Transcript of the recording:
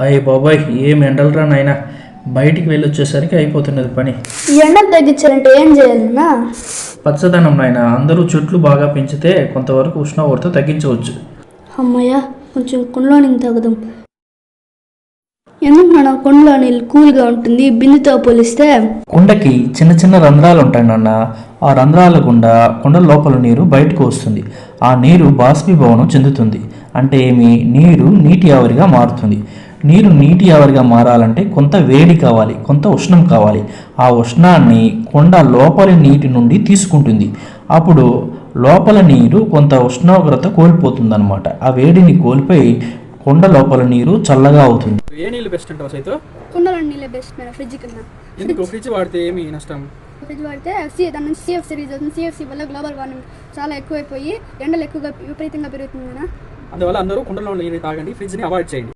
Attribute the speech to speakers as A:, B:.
A: అయ్య బాబాయ్, ఏం ఎండలరా నాయనా. బయటికి వెళ్ళి వచ్చేసరికి అయిపోతున్నది పని.
B: ఈ ఎండలు తగ్గించాలంటే ఏం చేయాలన్నా?
A: పచ్చదనం నాయన, అందరూ చెట్లు బాగా పెంచితే కొంతవరకు ఉష్ణోగ్రత తగ్గించవచ్చు.
B: అమ్మయ్య, కొంచెం కుండలో నీళ్ళు తాగుదాం. ఎందుకు మన కుండలో నీళ్ళు కూల్గా ఉంటుంది బిందుతో పోలిస్తే?
A: కుండకి చిన్న చిన్న రంధ్రాలు ఉంటాయి నాన్న. ఆ రంధ్రాల గుండా కుండ లోపల నీరు బయటకు వస్తుంది. ఆ నీరు బాష్పీభవనం చెందుతుంది. అంటే నీరు నీటి ఆవిరిగా మారుతుంది. నీరు నీటి ఆవిరిగా మారాలంటే కొంత వేడి కావాలి, కొంత ఉష్ణం కావాలి. ఆ ఉష్ణాన్ని కుండ లోపలి నీటి నుండి తీసుకుంటుంది. అప్పుడు లోపల నీరు కొంత ఉష్ణోగ్రత కోల్పోతుందన్నమాట. ఆ వేడిని కోల్పోయి కుండ లోపల నీరు చల్లగా అవుతుంది.
C: ఏ నీళ్ళు బెస్ట్ అంటావు సైతో?
B: కుండలో నీళ్ళే బెస్ట్ మేడం, ఫ్రిడ్జ్ కన్నా.
C: ఎందుకు ఫ్రిడ్జ్ వాడితే ఏమి నష్టం?
B: ఫ్రిడ్జ్ వాడితే దాని నుంచి సిఎఫ్సి రిలీజ్ అవుతుంది. సిఎఫ్సి వల్ల గ్లోబల్ వార్మింగ్ చాలా ఎక్కువైపోయి ఎండలు ఎక్కువగా విపరీతంగా పెరుగుతుంది కదా.
C: అందువల్ల అందరూ కుండలో నీళ్ళు తాగండి, ఫ్రిడ్జ్ని అవాయిడ్ చేయండి.